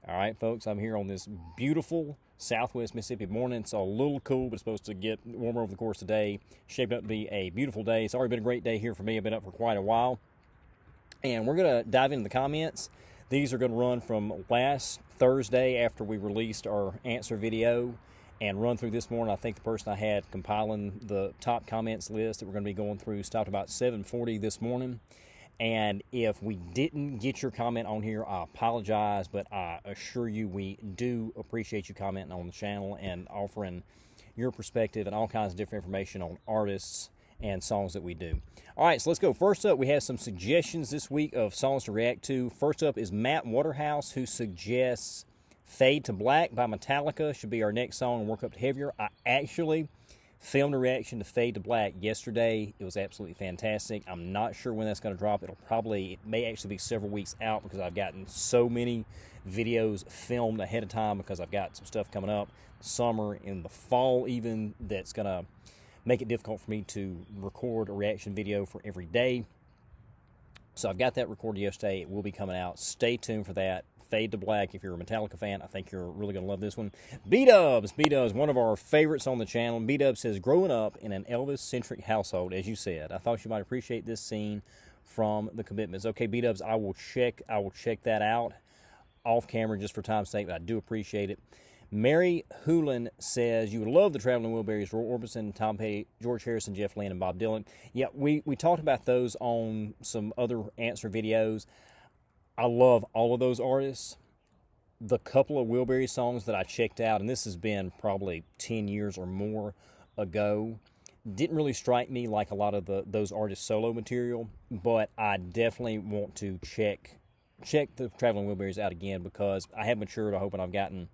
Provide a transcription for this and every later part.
All right, folks, I'm here on this beautiful southwest Mississippi morning. It's a little cool, but it's supposed to get warmer over the course of the day. Shaped up to be a beautiful day. It's already been a great day here for me. I've been up for quite a while. And we're going to dive into the comments. These are going to run from last Thursday after we released our answer video and run through this morning. I think the person I had compiling the top comments list that we're going to be going through stopped about 7:40 this morning. And if we didn't get your comment on here, I apologize, but I assure you we do appreciate you commenting on the channel and offering your perspective and all kinds of different information on artists and songs that we do. All right, so let's go. First up, we have some suggestions this week of songs to react to. First up is Matt Waterhouse, who suggests Fade to Black by Metallica should be our next song and work up to heavier. I actually filmed a reaction to Fade to Black yesterday. It was absolutely fantastic. I'm not sure when that's going to drop. It may actually be several weeks out because I've gotten so many videos filmed ahead of time because I've got some stuff coming up summer, in the fall even, that's going to make it difficult for me to record a reaction video for every day. So I've got that recorded yesterday. It will be coming out. Stay tuned for that. Fade to Black, if you're a Metallica fan, I think you're really going to love this one. B-Dubs, one of our favorites on the channel. B-Dubs says, growing up in an Elvis-centric household, as you said, I thought you might appreciate this scene from The Commitments. Okay, B-Dubs, I will check that out off camera just for time's sake, but I do appreciate it. Mary Hoolan says, you would love the Traveling Wilburys, Roy Orbison, Tom Petty, George Harrison, Jeff Lynne, and Bob Dylan. Yeah, we talked about those on some other answer videos. I love all of those artists. The couple of Wilbury songs that I checked out, and this has been probably 10 years or more ago, didn't really strike me like a lot of those artists' solo material, but I definitely want to check the Traveling Wilburys out again because I have matured. I hope and I've gotten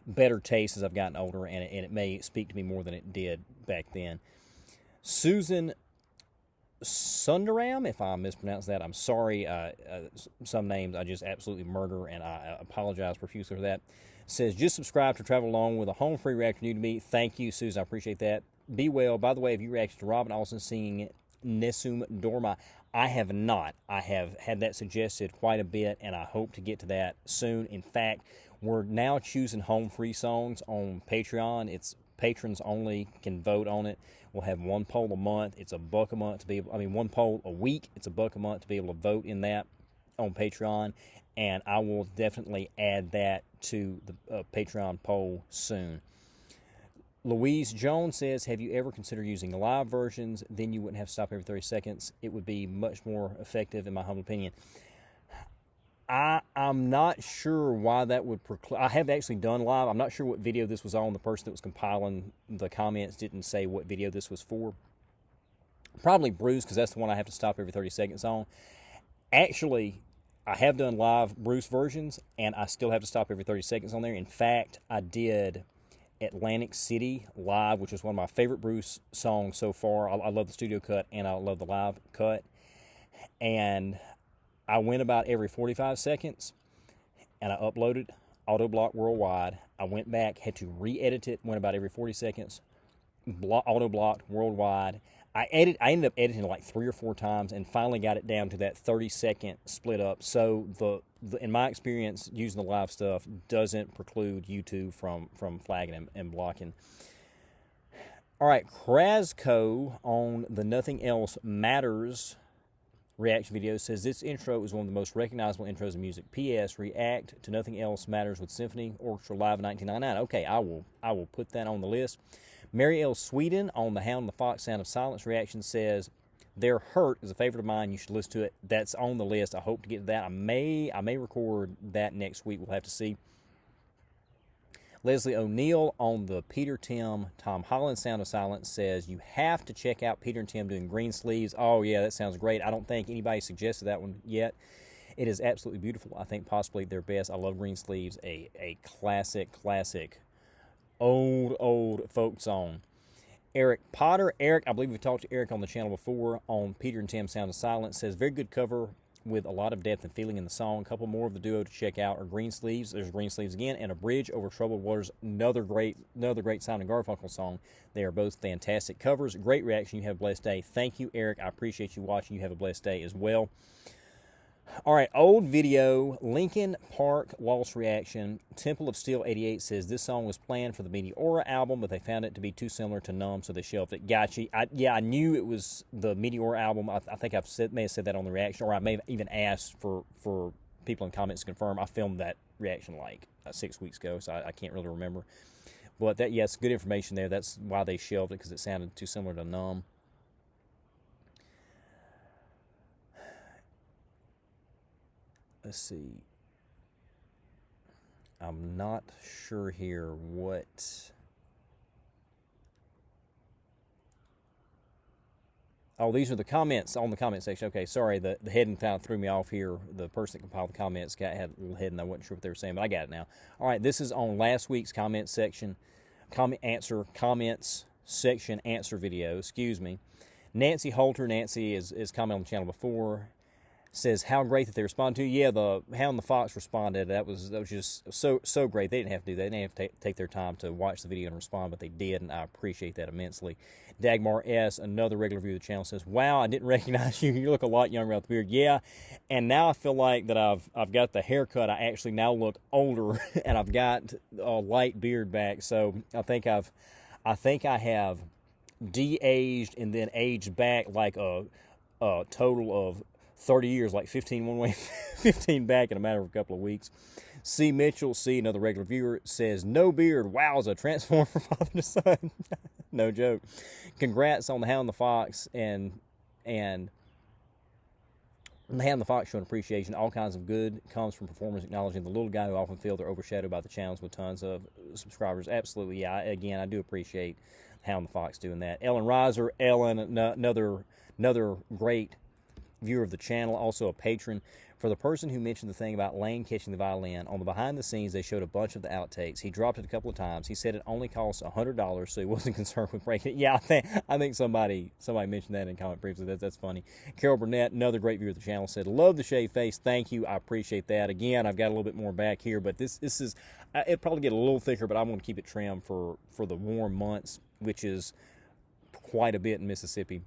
better taste as I've gotten older, and it may speak to me more than it did back then. Susan Sundaram, if I mispronounced that, I'm sorry. Some names I just absolutely murder, and I apologize profusely for that. Says, just subscribe to Travel Along with a home free reaction new to me. Thank you, Susan. I appreciate that. Be well. By the way, have you reacted to Robin Olsen singing Nessun Dorma? I have not. I have had that suggested quite a bit, and I hope to get to that soon. In fact, we're now choosing home free songs on Patreon. It's patrons only can vote on it. We'll have one poll a month. It's $1 a month to be able, one poll a week. It's $1 a month to be able to vote in that on Patreon. And I will definitely add that to the Patreon poll soon. Louise Jones says, have you ever considered using live versions? Then you wouldn't have to stop every 30 seconds. It would be much more effective, in my humble opinion. I'm not sure why that would preclude. I have actually done live. I'm not sure what video this was on. The person that was compiling the comments didn't say what video this was for. Probably Bruce, because that's the one I have to stop every 30 seconds on. Actually, I have done live Bruce versions, and I still have to stop every 30 seconds on there. In fact, I did Atlantic City live, which is one of my favorite Bruce songs so far. I love the studio cut, and I love the live cut. And I went about every 45 seconds, and I uploaded Auto Block Worldwide. I went back, had to re-edit it, went about every 40 seconds, Auto Blocked Worldwide. I ended up editing like 3 or 4 times and finally got it down to that 30-second split up. So in my experience, using the live stuff doesn't preclude YouTube from flagging and blocking. All right, Krasco on the Nothing Else Matters reaction video says, this intro is one of the most recognizable intros in music. P.S. React to Nothing Else Matters with Symphony Orchestra Live in 1999. Okay, I will put that on the list. Mary L. Sweden on the Hound and the Fox Sound of Silence reaction says, They're Hurt is a favorite of mine. You should listen to it. That's on the list. I hope to get to that. I may record that next week. We'll have to see. Leslie O'Neill on the Peter Tim Tom Holland Sound of Silence says, you have to check out Peter and Tim doing Green Sleeves. Oh, yeah, that sounds great. I don't think anybody suggested that one yet. It is absolutely beautiful. I think possibly their best. I love Green Sleeves, a classic, old folk song. Eric Potter. Eric, I believe we've talked to Eric on the channel before on Peter and Tim Sound of Silence, says, very good cover with a lot of depth and feeling in the song. A couple more of the duo to check out are Green Sleeves. There's Green Sleeves again, and A Bridge Over Troubled Waters, another great Simon Garfunkel song. They are both fantastic covers. Great reaction. You have a blessed day. Thank you, Eric. I appreciate you watching. You have a blessed day as well. All right, old video, Linkin Park Lost Reaction. Temple of Steel 88 says this song was planned for the Meteora album, but they found it to be too similar to Numb, so they shelved it. Gotcha. Yeah, I knew it was the Meteora album. I think may have said that on the reaction, or I may have even asked for people in comments to confirm. I filmed that reaction like 6 weeks ago, so I can't really remember. But that, yes, good information there. That's why they shelved it, because it sounded too similar to Numb. Let's see. I'm not sure here what... Oh, these are the comments on the comment section. Okay, sorry, the heading kind of threw me off here. The person that compiled the comments had a little heading. I wasn't sure what they were saying, but I got it now. All right, this is on last week's comment section, comments section answer video. Excuse me. Nancy Holter. Nancy is commented on the channel before. Says how great that they responded to. Yeah, the Hound the Fox responded. That was just so great. They didn't have to do that. They didn't have to take their time to watch the video and respond, but they did, and I appreciate that immensely. Dagmar S., another regular viewer of the channel, says, "Wow, I didn't recognize you. You look a lot younger without the beard." Yeah, and now I feel like that I've got the haircut. I actually now look older, and I've got a light beard back. So I think I have de-aged and then aged back like a total of 30 years, like 15 one way, 15 back in a matter of a couple of weeks. C. Mitchell, another regular viewer, says, "No beard, wowza, transform from father to son." No joke. Congrats on the Hound and the Fox, and the Hound and the Fox showing appreciation. All kinds of good comes from performers acknowledging the little guy who often feel they're overshadowed by the channels with tons of subscribers. Absolutely, yeah. Again, I do appreciate Hound and the Fox doing that. Ellen Reiser, another great viewer of the channel, also a patron. For the person who mentioned the thing about Lane catching the violin, on the behind the scenes they showed a bunch of the outtakes. He dropped it a couple of times. He said it only cost $100, so he wasn't concerned with breaking it. Yeah, I think somebody mentioned that in comment previously. That's funny. Carol Burnett, another great viewer of the channel, said, "Love the shaved face. Thank you. I appreciate that." Again, I've got a little bit more back here, but this is it'll probably get a little thicker, but I'm going to keep it trimmed for the warm months, which is quite a bit in Mississippi.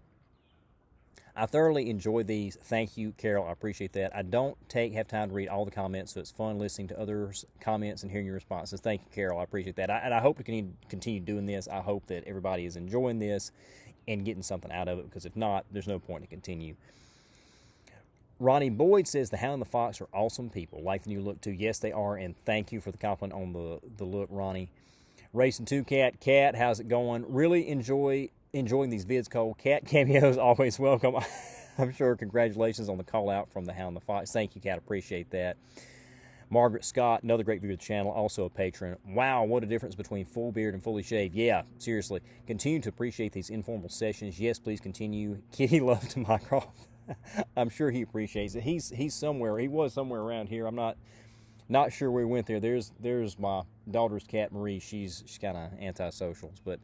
I thoroughly enjoy these. Thank you, Carol. I appreciate that. I don't have time to read all the comments, so it's fun listening to others' comments and hearing your responses. Thank you, Carol. I appreciate that. And I hope to continue doing this. I hope that everybody is enjoying this and getting something out of it, because if not, there's no point to continue. Ronnie Boyd says, "The Hound and the Fox are awesome people. Like the new look, too." Yes, they are, and thank you for the compliment on the look, Ronnie. Racing 2 Cat, how's it going? Really enjoying these vids, Cole. Cat cameos always welcome. I'm sure. Congratulations on the call out from the Hound and the Fox. Thank you, Cat. Appreciate that. Margaret Scott, another great viewer of the channel, also a patron. Wow, what a difference between full beard and fully shaved. Yeah, seriously. Continue to appreciate these informal sessions. Yes, please continue. Kitty love to Mycroft. I'm sure he appreciates it. He's somewhere. He was somewhere around here. I'm not sure where he went there. There's my daughter's cat, Marie. She's kind of anti-socials, but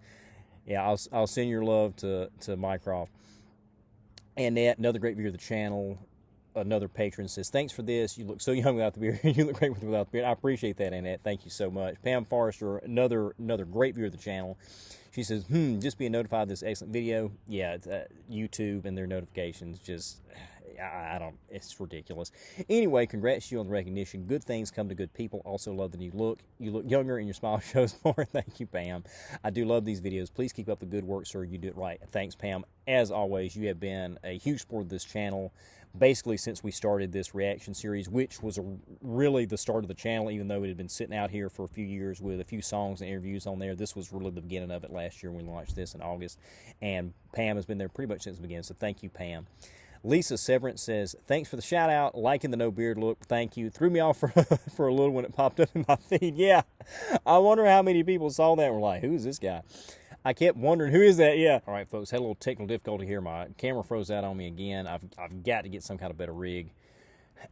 yeah, I'll send your love to Mycroft. Annette, another great viewer of the channel, another patron, says, "Thanks for this. You look so young without the beard. You look great without the beard." I appreciate that, Annette. Thank you so much. Pam Forrester, another great viewer of the channel. She says, "Just being notified of this excellent video." Yeah, YouTube and their notifications just... I don't, it's ridiculous. Anyway, congrats to you on the recognition. Good things come to good people. Also love the new look. You look younger and your smile shows more. Thank you, Pam. I do love these videos. Please keep up the good work, sir. You do it right. Thanks, Pam. As always, you have been a huge support of this channel, basically since we started this reaction series, which was really the start of the channel, even though it had been sitting out here for a few years with a few songs and interviews on there. This was really the beginning of it last year when we launched this in August, and Pam has been there pretty much since the beginning, so thank you, Pam. Lisa Severance says, "Thanks for the shout out, liking the no beard look. Thank you. Threw me off for a little when it popped up in my feed." Yeah, I wonder how many people saw that and were like, "Who's this guy?" I kept wondering, who is that? Yeah. All right, folks, had a little technical difficulty here. My camera froze out on me again. I've got to get some kind of better rig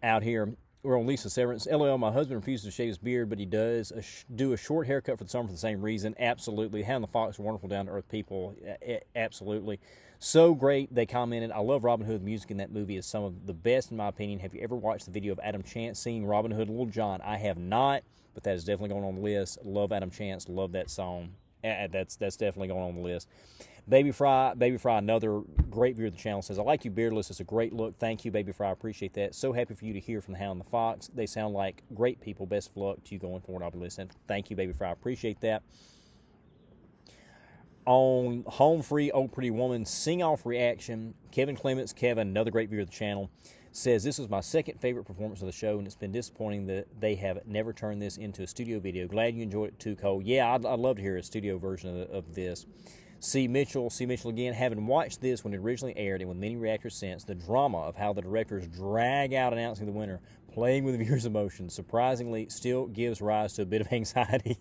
out here. We're on Lisa Severance. "LOL, my husband refuses to shave his beard, but he does do a short haircut for the summer for the same reason." Absolutely. Hound and the Fox are wonderful, down-to-earth people. Absolutely. So great, they commented, "I love Robin Hood. The music in that movie is some of the best, in my opinion. Have you ever watched the video of Adam Chance singing Robin Hood, Little John?" I have not, but that is definitely going on the list. Love Adam Chance. Love that song. That's definitely going on the list. Baby Fry, another great viewer of the channel, says, I like you beardless. It's a great look. Thank you, Baby Fry. I appreciate that. So happy for you to hear from the Hound and the Fox. They sound like great people. Best of luck to you going forward. I'll be listening. Thank you, Baby Fry. I appreciate that. On Home Free, Old Pretty Woman, sing-off reaction, Kevin Clements, another great viewer of the channel, says, this was my second favorite performance of the show, and it's been disappointing that they have never turned this into a studio video. Glad you enjoyed it too, Cole. Yeah, I'd love to hear a studio version of this. C. Mitchell again, having watched this when it originally aired and with many reactors since, the drama of how the directors drag out announcing the winner, playing with the viewers' emotions, surprisingly still gives rise to a bit of anxiety.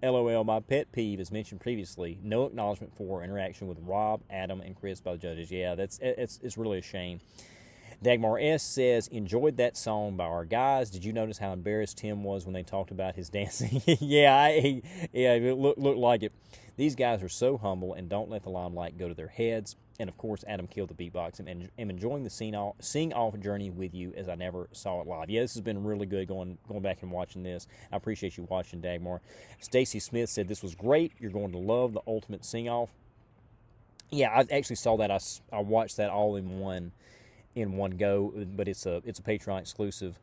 LOL, my pet peeve, as mentioned previously, no acknowledgement for interaction with Rob, Adam, and Chris by the judges. Yeah, it's really a shame. Dagmar S. says, enjoyed that song by our guys. Did you notice how embarrassed Tim was when they talked about his dancing? Yeah, it looked like it. These guys are so humble and don't let the limelight go to their heads. And, of course, Adam killed the beatbox. And am enjoying the sing-off journey with you as I never saw it live. Yeah, this has been really good going back and watching this. I appreciate you watching, Dagmar. Stacy Smith said, this was great. You're going to love the ultimate sing-off. Yeah, I actually saw that. I watched that all in one go, but it's a Patreon exclusive,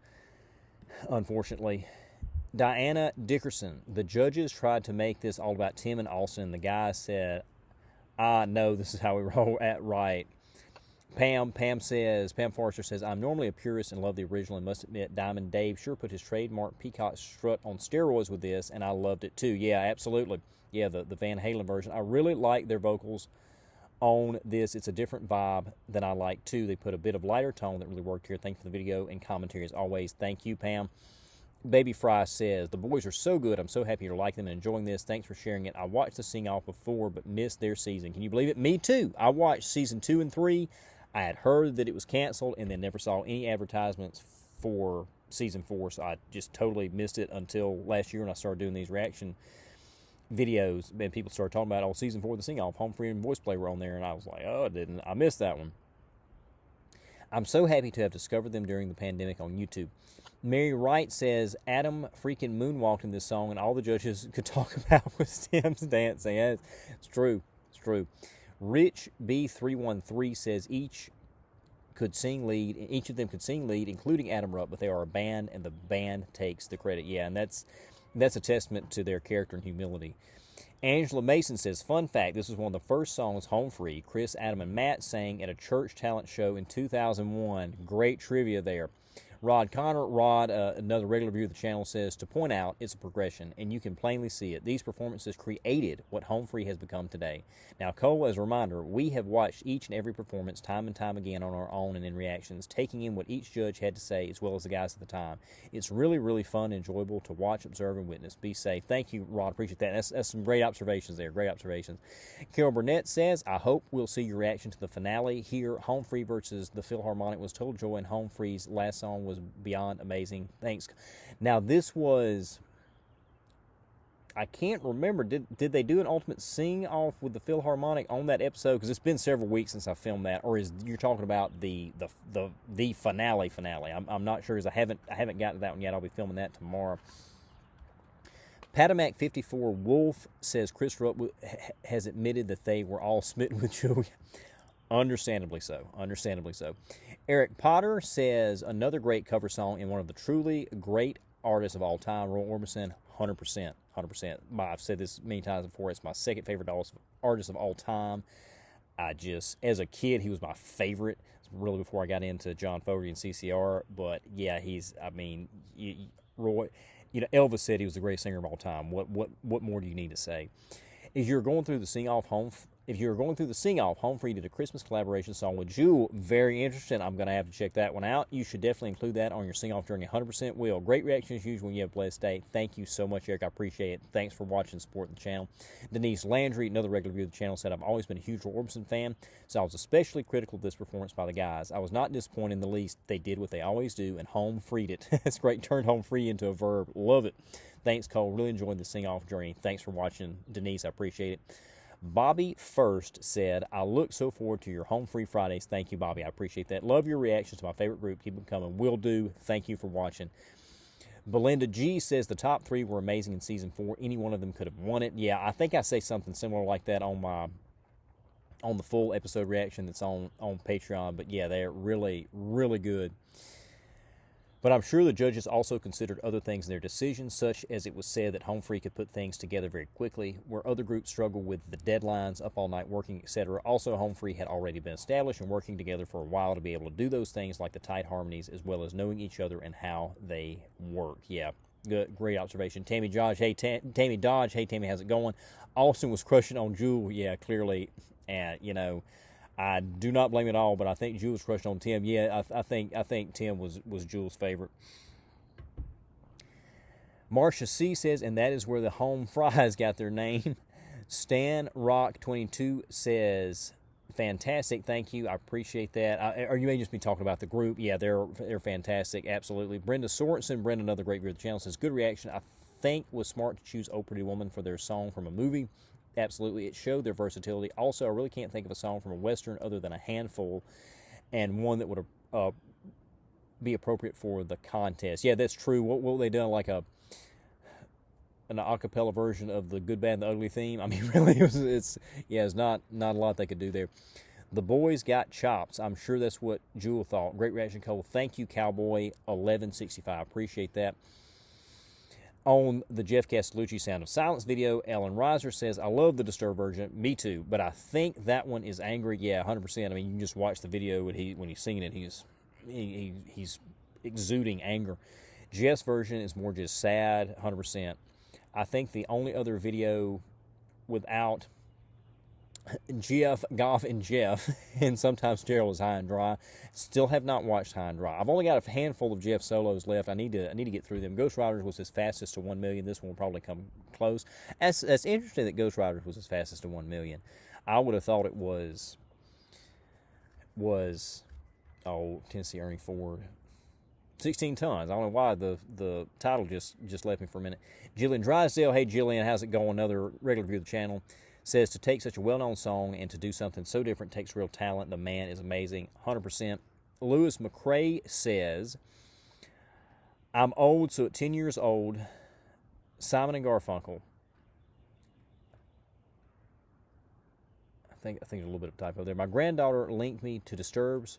unfortunately. Diana Dickerson, the judges tried to make this all about Tim and Austin. The guy said, no, this is how we roll at right. Pam Forrester says, I'm normally a purist and love the original and must admit Diamond Dave sure put his trademark peacock strut on steroids with this, and I loved it too. Yeah, absolutely. Yeah, the Van Halen version. I really like their vocals on this. It's a different vibe than I like too. They put a bit of lighter tone that really worked here. Thank you for the video and commentary as always. Thank you, Pam. Baby Fry says, the boys are so good. I'm so happy you're liking them and enjoying this. Thanks for sharing it. I watched the sing-off before, but missed their season. Can you believe it? Me too. I watched season 2 and 3. I had heard that it was canceled and then never saw any advertisements for season 4, so I just totally missed it until last year when I started doing these reaction videos. And people started talking about, season 4 of the sing-off, Home Free and Voice Play were on there, and I was like, I missed that one. I'm so happy to have discovered them during the pandemic on YouTube. Mary Wright says, Adam freaking moonwalked in this song, and all the judges could talk about was Tim's dancing. Yeah, it's true. It's true. Rich B313 says each of them could sing lead, including Adam Rupp, but they are a band, and the band takes the credit. Yeah, and that's a testament to their character and humility. Angela Mason says, fun fact, this was one of the first songs Home Free Chris, Adam, and Matt sang at a church talent show in 2001. Great trivia there. Rod Connor, another regular viewer of the channel, says, to point out, it's a progression, and you can plainly see it. These performances created what Home Free has become today. Now, Cole, as a reminder, we have watched each and every performance time and time again on our own and in reactions, taking in what each judge had to say, as well as the guys at the time. It's really, really fun and enjoyable to watch, observe, and witness. Be safe. Thank you, Rod. Appreciate that. That's some great observations there. Great observations. Carol Burnett says, I hope we'll see your reaction to the finale here. Home Free versus the Philharmonic was total joy, and Home Free's last song was beyond amazing. Thanks. Now, this was, I can't remember, did they do an ultimate sing-off with the Philharmonic on that episode? Because it's been several weeks since I filmed that. Or you're talking about the finale? I'm not sure, as I haven't gotten to that one yet. I'll be filming that tomorrow. Patamac 54 Wolf says Chris Rupp has admitted that they were all smitten with Joey. Understandably so. Eric Potter says, another great cover song in one of the truly great artists of all time, Roy Orbison. 100%. I've said this many times before. It's my second favorite artist of all time. As a kid, he was my favorite. It's really before I got into John Fogerty and CCR. But yeah, Roy. Elvis said he was the greatest singer of all time. What more do you need to say? If you're going through the sing-off Home Free did a Christmas collaboration song with Jewel. Very interesting. I'm going to have to check that one out. You should definitely include that on your sing-off journey. 100% will. Great reaction as usual when you have a blessed day. Thank you so much, Eric. I appreciate it. Thanks for watching and supporting the channel. Denise Landry, another regular viewer of the channel, said, I've always been a huge Roy Orbison fan, so I was especially critical of this performance by the guys. I was not disappointed in the least. They did what they always do, and Home Freed it. That's great. Turned Home Free into a verb. Love it. Thanks, Cole. Really enjoyed the sing-off journey. Thanks for watching, Denise. I appreciate it. Bobby First said, I look so forward to your Home Free Fridays. Thank you, Bobby. I appreciate that. Love your reactions to my favorite group. Keep them coming. Will do. Thank you for watching. Belinda G says the top 3 were amazing in season 4. Any one of them could have won it. Yeah, I think I say something similar like that on the full episode reaction that's on Patreon. But yeah, they're really, really good. But I'm sure the judges also considered other things in their decisions, such as it was said that Home Free could put things together very quickly, where other groups struggle with the deadlines, up all night working, etc. Also, Home Free had already been established and working together for a while to be able to do those things like the tight harmonies, as well as knowing each other and how they work. Yeah, good, great observation. Tammy Dodge, hey, Tammy Dodge, hey, Tammy, how's it going? Austin was crushing on Jewel. Yeah, clearly, and I do not blame it at all, but I think Jules crushed on Tim. Yeah, I think Tim was Jules' favorite. Marcia C says, and that is where the home fries got their name. Stan Rock 22 says, fantastic, thank you, I appreciate that. Or you may just be talking about the group. Yeah, they're fantastic, absolutely. Brenda Sorensen, another great viewer of the channel, says, good reaction. I think was smart to choose Oh Pretty Woman for their song from a movie. Absolutely, it showed their versatility. Also, I really can't think of a song from a Western other than a handful, and one that would be appropriate for the contest. Yeah, that's true. What they done, like an a cappella version of the Good, Bad, and the Ugly theme? I mean, really, it's not a lot they could do there. The boys got chops. I'm sure that's what Jewel thought. Great reaction, Cole. Thank you, Cowboy 1165. Appreciate that. On the Jeff Castellucci Sound of Silence video, Ellen Reiser says, I love the Disturbed version. Me too. But I think that one is angry. Yeah, 100%. I mean, you can just watch the video when he's singing it. He's exuding anger. Jeff's version is more just sad, 100%. I think the only other video without Jeff, Goff, and Jeff, and sometimes Gerald is High and Dry. Still have not watched High and Dry. I've only got a handful of Jeff solos left. I need to get through them. Ghost Riders was his fastest to 1 million. This one will probably come close. That's interesting that Ghost Riders was his fastest to 1 million. I would have thought it was Tennessee Ernie Ford. 16 tons. I don't know why the title just left me for a minute. Jillian Drysdale. Hey Jillian, how's it going? Another regular viewer of the channel. Says to take such a well-known song and to do something so different takes real talent. The man is amazing, 100%. Lewis McCrae says, I'm old, so at 10 years old, Simon and Garfunkel. I think there's a little bit of typo there. My granddaughter linked me to Disturbed's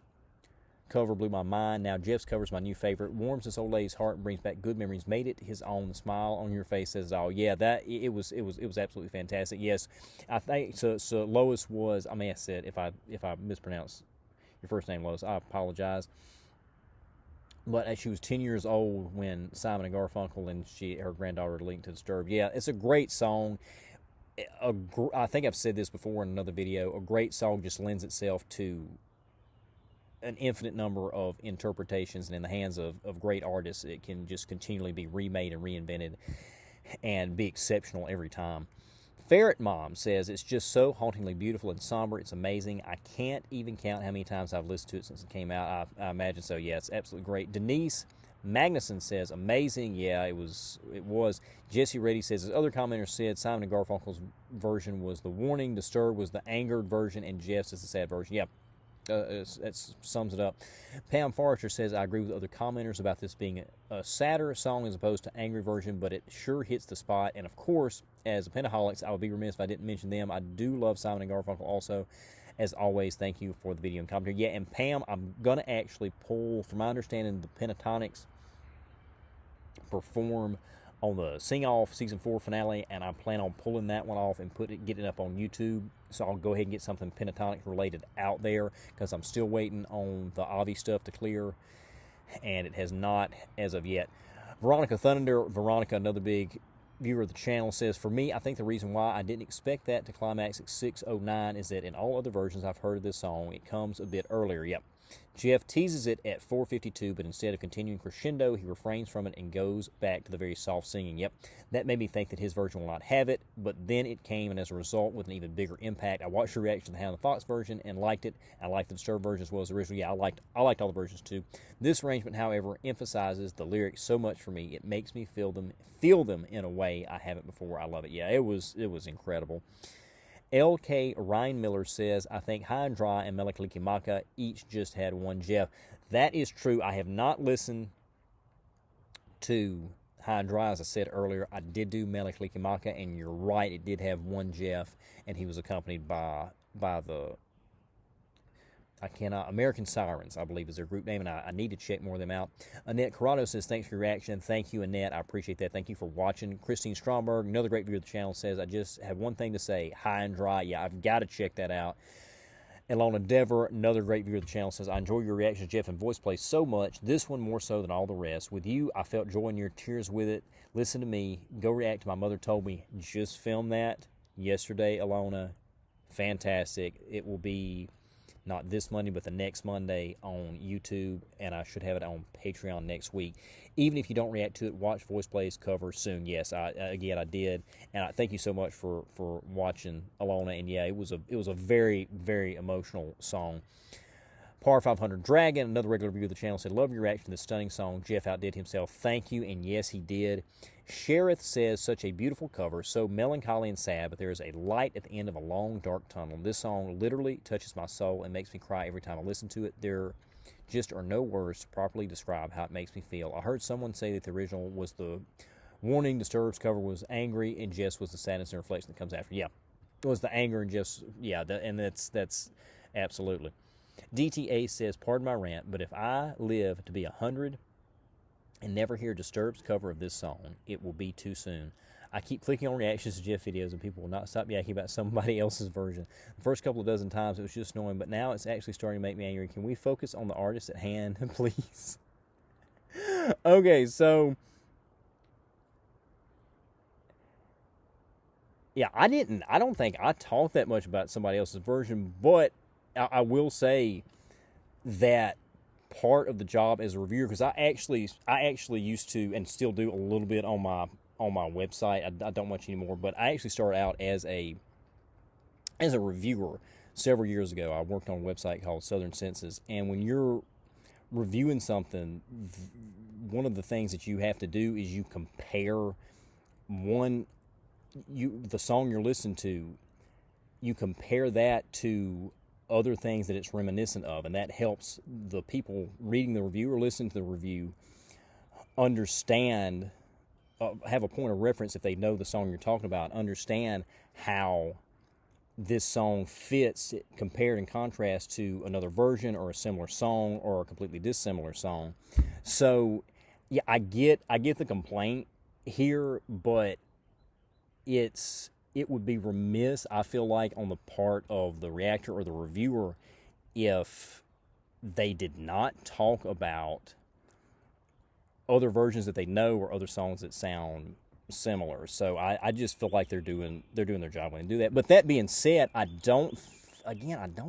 cover, blew my mind. Now Jeff's cover's my new favorite. Warms this old lady's heart and brings back good memories. Made it his own. The smile on your face says all. Yeah, that it was absolutely fantastic. Yes, I think so. Lois was. I may have said if I mispronounced your first name, Lois, I apologize. But she was 10 years old when Simon and Garfunkel and her granddaughter linked to Disturbed. Yeah, it's a great song. I think I've said this before in another video. A great song just lends itself to an infinite number of interpretations, and in the hands of great artists, it can just continually be remade and reinvented and be exceptional every time. Ferret Mom says, it's just so hauntingly beautiful and somber. It's amazing. I can't even count how many times I've listened to it since it came out. I imagine so. Yeah, it's absolutely great. Denise Magnuson says, amazing. Yeah, it was. Jesse Reddy says, as other commenters said, Simon and Garfunkel's version was the warning, Disturbed was the angered version, and Jeff's is the sad version. Yeah. That sums it up. Pam Forrester says, I agree with other commenters about this being a sadder song as opposed to angry version, but it sure hits the spot. And of course, as a Pentaholics, I would be remiss if I didn't mention them. I do love Simon and Garfunkel also. As always, thank you for the video and commentary. Yeah, and Pam, I'm going to actually pull, from my understanding, the Pentatonics perform on the Sing-Off Season 4 finale, and I plan on pulling that one off and getting it up on YouTube. So I'll go ahead and get something Pentatonics related out there, because I'm still waiting on the Avi stuff to clear, and it has not as of yet. Veronica Thunder, another big viewer of the channel, says, for me, I think the reason why I didn't expect that to climax at 6:09 is that in all other versions I've heard of this song, it comes a bit earlier. Yep. Jeff teases it at 4:52, but instead of continuing crescendo, he refrains from it and goes back to the very soft singing. Yep, that made me think that his version will not have it, but then it came, and as a result, with an even bigger impact. I watched your reaction to the Hound of the Fox version and liked it. I liked the Disturbed version as well as the original. Yeah, I liked all the versions too. This arrangement, however, emphasizes the lyrics so much for me. It makes me feel them in a way I haven't before. I love it. Yeah, it was incredible. L.K. Ryan Miller says, I think High and Dry and Melakalikimaka each just had one Jeff. That is true. I have not listened to High and Dry. As I said earlier, I did do Melikalikimaka, and you're right, it did have one Jeff, and he was accompanied by the American Sirens, I believe is their group name, and I need to check more of them out. Annette Corrado says, thanks for your reaction. Thank you, Annette. I appreciate that. Thank you for watching. Christine Stromberg, another great viewer of the channel, says, I just have one thing to say, High and Dry. Yeah, I've got to check that out. Ilona Dever, another great viewer of the channel, says, I enjoy your reactions, Jeff, and voice play so much. This one more so than all the rest. With you, I felt joy in your tears with it. Listen to me. Go react to My Mother Told Me. Just filmed that yesterday, Ilona. Fantastic. It will be not this Monday, but the next Monday on YouTube, and I should have it on Patreon next week. Even if you don't react to it, watch Voice Plays cover soon. Yes, I did, and I thank you so much for watching, Alona. And yeah, it was a very, very emotional song. Par 500 Dragon, another regular viewer of the channel, said, love your reaction to this stunning song. Jeff outdid himself. Thank you, and yes, he did. Sheriff says, such a beautiful cover, so melancholy and sad, but there is a light at the end of a long, dark tunnel. This song literally touches my soul and makes me cry every time I listen to it. There just are no words to properly describe how it makes me feel. I heard someone say that the original was the Warning Disturbs cover was angry, and Jess was the sadness and reflection that comes after. Yeah, it was the anger and Jess, yeah, and that's absolutely. DTA says, pardon my rant, but if I live to be 100 and never hear Disturbed's cover of this song, it will be too soon. I keep clicking on reactions to Jeff videos, and people will not stop yakking about somebody else's version. The first couple of dozen times, it was just annoying, but now it's actually starting to make me angry. Can we focus on the artist at hand, please? Okay, so yeah, I don't think I talked that much about somebody else's version, but I will say that part of the job as a reviewer, because I actually used to, and still do a little bit on my website. I don't much anymore, but I actually started out as a reviewer several years ago. I worked on a website called Southern Senses, and when you're reviewing something, one of the things that you have to do is you compare the song you're listening to, you compare that to other things that it's reminiscent of, and that helps the people reading the review or listening to the review understand, have a point of reference if they know the song you're talking about, understand how this song fits compared in contrast to another version or a similar song or a completely dissimilar song. So yeah, I get the complaint here, but it would be remiss, I feel like, on the part of the reactor or the reviewer if they did not talk about other versions that they know or other songs that sound similar. So I just feel like they're doing their job when they do that. But that being said, I don't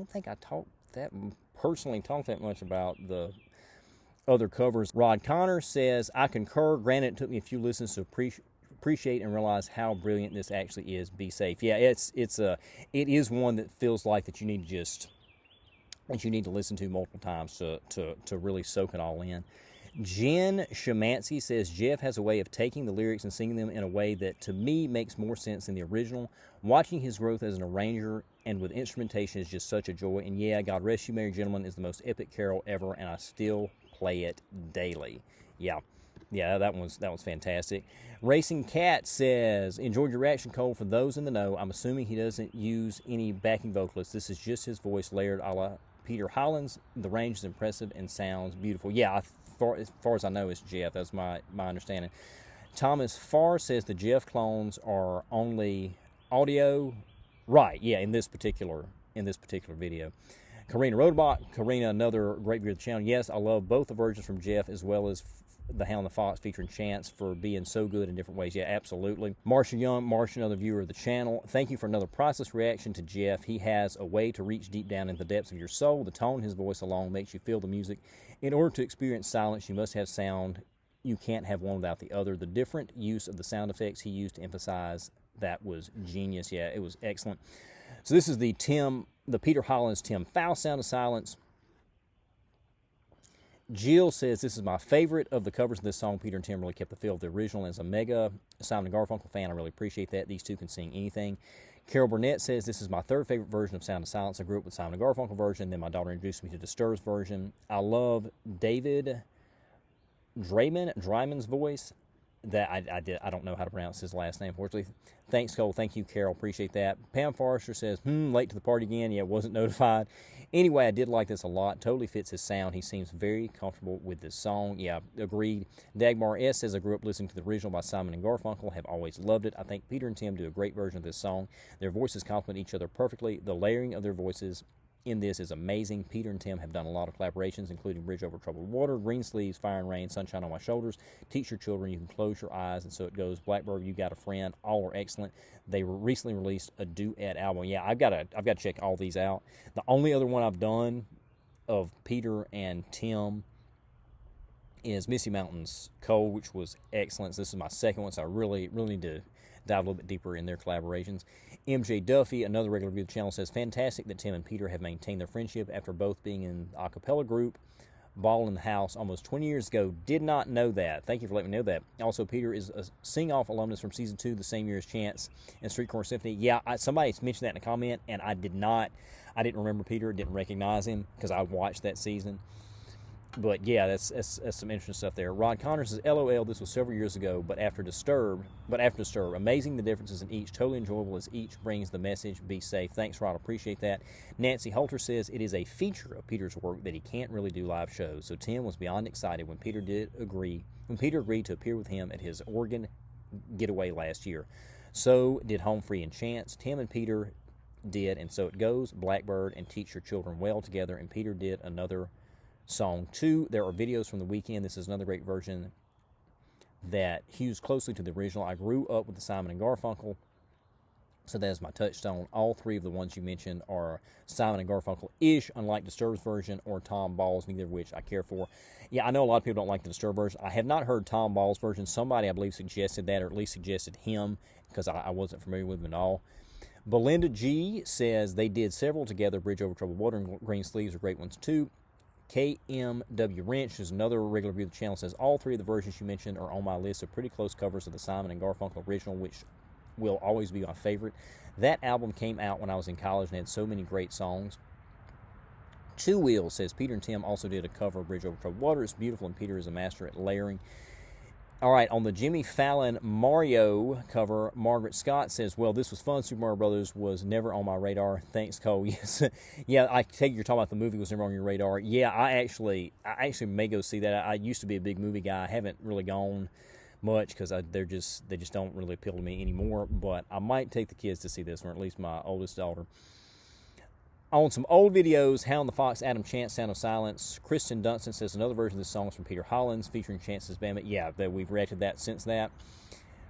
think I personally talked that much about the other covers. Rod Connor says, I concur. Granted, it took me a few listens to appreciate and realize how brilliant this actually is. Be safe. Yeah, it is one that feels like that you need to listen to multiple times to really soak it all in. Jen Shemansky says, Jeff has a way of taking the lyrics and singing them in a way that to me makes more sense than the original. Watching his growth as an arranger and with instrumentation is just such a joy. And yeah, God Rest You Merry Gentlemen is the most epic carol ever, and I still play it daily. Yeah, that one's fantastic. Racing Cat says, enjoyed your reaction, Cole. For those in the know, I'm assuming he doesn't use any backing vocalists. This is just his voice layered a la Peter Hollins. The range is impressive and sounds beautiful. Yeah, as far as I know, it's Jeff. That's my understanding. Thomas Farr says the Jeff clones are only audio. Right, yeah, in this particular video. Karina Rodebach. Karina, another great viewer of the channel. Yes, I love both the versions from Jeff as well as The Hound and the Fox featuring Chance for being so good in different ways. Yeah, absolutely. Marcia Young, another viewer of the channel. Thank you for another priceless reaction to Jeff. He has a way to reach deep down in the depths of your soul. The tone, his voice alone makes you feel the music. In order to experience silence, you must have sound. You can't have one without the other. The different use of the sound effects he used to emphasize that was genius. Yeah, it was excellent. So this is the Peter Hollins Tim Fowl Sound of Silence. Jill says, this is my favorite of the covers of this song. Peter and Tim really kept the feel of the original. As a mega Simon & Garfunkel fan, I really appreciate that. These two can sing anything. Carol Burnett says, this is my third favorite version of Sound of Silence. I grew up with Simon & Garfunkel version, then my daughter introduced me to Disturbed's version. I love David Dryman's voice. That I don't know how to pronounce his last name, unfortunately. Thanks, Cole. Thank you, Carol. Appreciate that. Pam Forrester says, late to the party again. Yeah, wasn't notified. Anyway, I did like this a lot. Totally fits his sound. He seems very comfortable with this song. Yeah, agreed. Dagmar S. says, I grew up listening to the original by Simon and Garfunkel. Have always loved it. I think Peter and Tim do a great version of this song. Their voices complement each other perfectly. The layering of their voices in this is amazing. Peter and Tim have done a lot of collaborations, including Bridge Over Troubled Water, Green Sleeves, Fire and Rain, Sunshine on My Shoulders, Teach Your Children, You Can Close Your Eyes, and So It Goes, Blackbird, You Got a Friend. All are excellent. They recently released a duet album. Yeah, I've got to check all these out. The only other one I've done of Peter and Tim is Misty Mountain's Cold, which was excellent. This is my second one, so I really need to dive a little bit deeper in their collaborations. MJ Duffy, another regular review of the channel, says, fantastic that Tim and Peter have maintained their friendship after both being in the a cappella group Ball in the House almost 20 years ago. Did not know that. Thank you for letting me know that. Also, Peter is a sing-off alumnus from season 2, the same year as Chance and Street Corner Symphony. Yeah, somebody mentioned that in a comment, and I didn't remember Peter, didn't recognize him because I watched that season. But yeah, that's some interesting stuff there. Rod Connor says, LOL, this was several years ago, but after Disturbed, amazing the differences in each, totally enjoyable as each brings the message, be safe. Thanks, Rod, appreciate that. Nancy Holter says, it is a feature of Peter's work that he can't really do live shows, so Tim was beyond excited when Peter agreed to appear with him at his Oregon getaway last year. So did Home Free and Chance. Tim and Peter did, and So It Goes, Blackbird, and Teach Your Children Well together, and Peter did another song 2. There are videos from the weekend. This is another great version that hews closely to the original. I grew up with the Simon and Garfunkel, so that is my touchstone. All 3 of the ones you mentioned are Simon and Garfunkel-ish, unlike Disturbed's version or Tom Ball's, neither of which I care for. Yeah, I know a lot of people don't like the Disturbed version. I have not heard Tom Ball's version. Somebody, I believe, suggested that, or at least suggested him, because I wasn't familiar with him at all. Belinda G. says they did several together. Bridge Over Troubled Water and Green Sleeves are great ones, too. KMW Wrench, who's another regular review of the channel, says all 3 of the versions you mentioned are on my list of pretty close covers of the Simon and Garfunkel original, which will always be my favorite. That album came out when I was in college and had so many great songs. Two Wheels says Peter and Tim also did a cover of Bridge Over Troubled Water. It's beautiful, and Peter is a master at layering. All right, on the Jimmy Fallon Mario cover, Margaret Scott says, well, this was fun. Super Mario Brothers was never on my radar. Thanks, Cole. Yes. Yeah, I take you're talking about the movie was never on your radar. Yeah, I actually may go see that. I used to be a big movie guy. I haven't really gone much because they just don't really appeal to me anymore. But I might take the kids to see this one, or at least my oldest daughter. On some old videos, Hound the Fox, Adam Chance, Sound of Silence. Kristen Dunstan says another version of this song is from Peter Hollins featuring Chance's Band. Yeah, we've reacted that since that.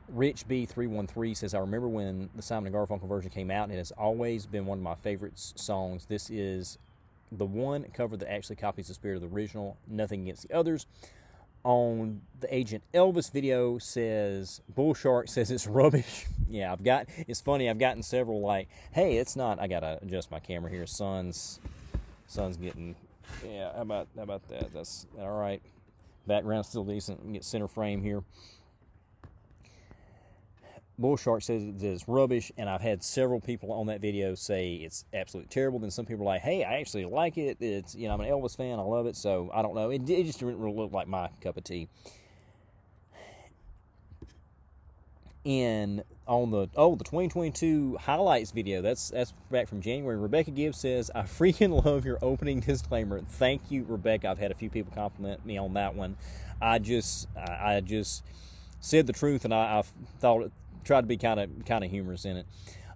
Rich B313 says, I remember when the Simon & Garfunkel version came out, and it has always been one of my favorite songs. This is the one cover that actually copies the spirit of the original, nothing against the others. On the Agent Elvis video says, Bull Shark says it's rubbish. Yeah, it's funny, I've gotten several like, hey, it's not, I gotta adjust my camera here. Sun's getting, yeah, how about that? That's all right. Background's still decent. Get center frame here. Bull Shark says it's rubbish, and I've had several people on that video say it's absolutely terrible. Then some people are like, hey, I actually like it. It's, I'm an Elvis fan. I love it. So I don't know. It just didn't really look like my cup of tea. And on the 2022 highlights video, that's back from January. Rebecca Gibbs says, I freaking love your opening disclaimer. Thank you, Rebecca. I've had a few people compliment me on that one. I just said the truth, and I thought tried to be kind of humorous in it.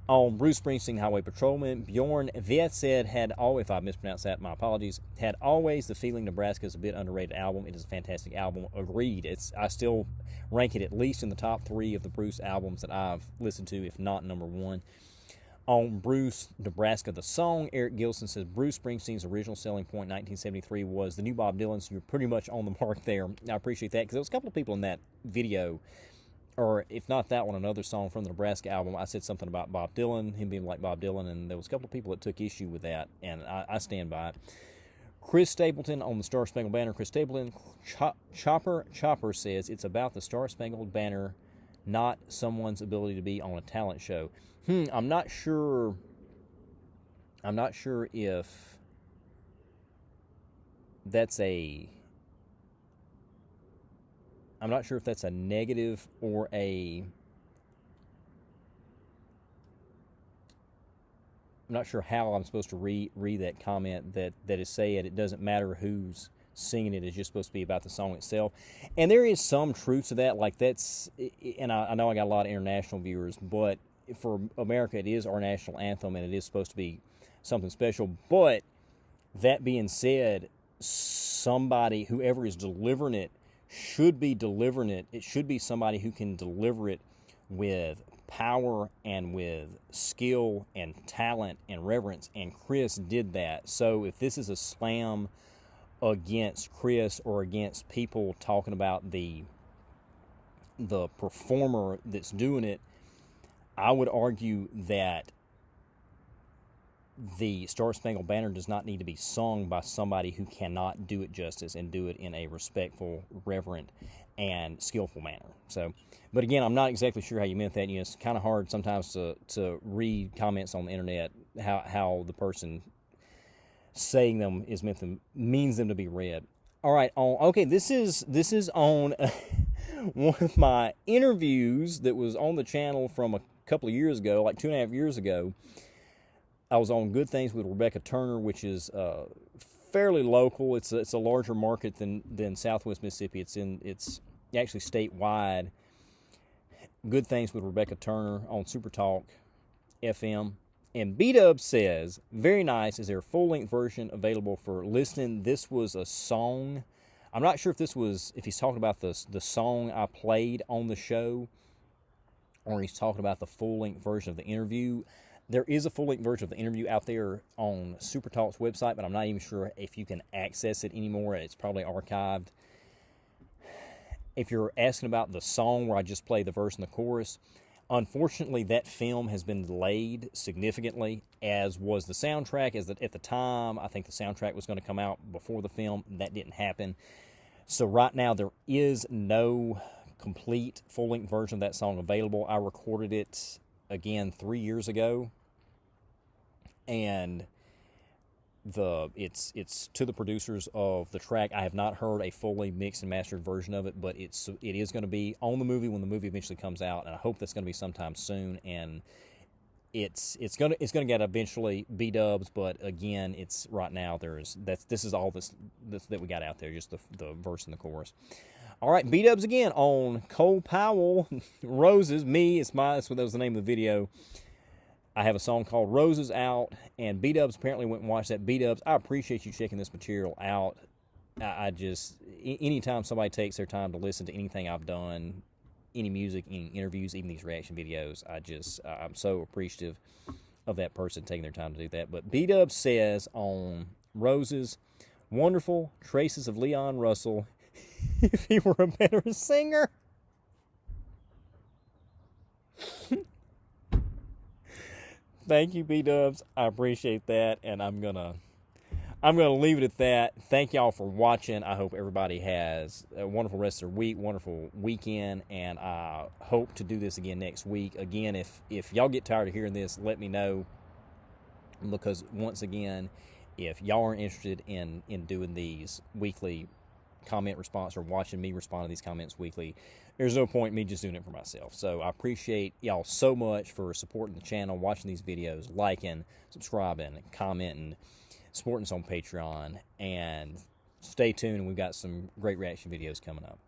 On Bruce Springsteen, Highway Patrolman, Bjorn Viet said, if I mispronounced that, my apologies, had always the feeling Nebraska is a bit underrated album. It is a fantastic album. Agreed. I still rank it at least in the top 3 of the Bruce albums that I've listened to, if not number 1. On Bruce, Nebraska, the song, Eric Gilson says, Bruce Springsteen's original selling point in 1973 was the new Bob Dylan, so you're pretty much on the mark there. I appreciate that, because there was a couple of people in that video, or if not that one, another song from the Nebraska album. I said something about Bob Dylan, him being like Bob Dylan, and there was a couple of people that took issue with that, and I stand by it. Chris Stapleton on the Star Spangled Banner. Chris Stapleton, Chopper says, it's about the Star Spangled Banner, not someone's ability to be on a talent show. I'm not sure if that's a I'm not sure if that's a negative or a... I'm not sure how I'm supposed to read that comment that is saying it doesn't matter who's singing it, it's just supposed to be about the song itself. And there is some truth to that. Like, that's, and I know I got a lot of international viewers, but for America, it is our national anthem, and it is supposed to be something special. But that being said, somebody, whoever is delivering it, should be delivering it. It should be somebody who can deliver it with power and with skill and talent and reverence, and Chris did that. So if this is a slam against Chris or against people talking about the performer that's doing it, I would argue that the Star Spangled Banner does not need to be sung by somebody who cannot do it justice and do it in a respectful, reverent, and skillful manner. So, but again, I'm not exactly sure how you meant that. You know, it's kind of hard sometimes to read comments on the internet, how the person saying them is means them to be read. All right, okay, this is on one of my interviews that was on the channel from a couple of years ago, like 2.5 years ago. I was on Good Things with Rebecca Turner, which is fairly local. It's a larger market than Southwest Mississippi. It's actually statewide. Good Things with Rebecca Turner on Super Talk FM. And B-Dub says, very nice. Is there a full-length version available for listening? This was a song. I'm not sure if he's talking about the song I played on the show, or he's talking about the full-length version of the interview. There is a full-length version of the interview out there on Super Talk's website, but I'm not even sure if you can access it anymore. It's probably archived. If you're asking about the song where I just played the verse and the chorus, unfortunately, that film has been delayed significantly, as was the soundtrack. At the time, I think the soundtrack was going to come out before the film. That didn't happen. So right now, there is no complete full-length version of that song available. I recorded it, again, 3 years ago. And it's to the producers of the track. I have not heard a fully mixed and mastered version of it, but it is going to be on the movie when the movie eventually comes out, and I hope that's going to be sometime soon. And it's going to get eventually B-dubs, but again, it's right now this is all this that we got out there, just the verse and the chorus. All right, B-dubs again on Cole Powell, Roses. That was the name of the video. I have a song called Roses out, and B-dubs apparently went and watched that. B-dubs, I appreciate you checking this material out. I just, anytime somebody takes their time to listen to anything I've done, any music, any interviews, even these reaction videos, I'm so appreciative of that person taking their time to do that. But B-dubs says on Roses, wonderful traces of Leon Russell if he were a better singer. Thank you, B-dubs. I appreciate that, and I'm gonna leave it at that. Thank y'all for watching. I hope everybody has a wonderful rest of their week, wonderful weekend, and I hope to do this again next week. Again, if y'all get tired of hearing this, let me know, because once again, if y'all aren't interested in doing these weekly comment response or watching me respond to these comments weekly, there's no point in me just doing it for myself. So I appreciate y'all so much for supporting the channel, watching these videos, liking, subscribing, commenting, supporting us on Patreon, and stay tuned. We've got some great reaction videos coming up.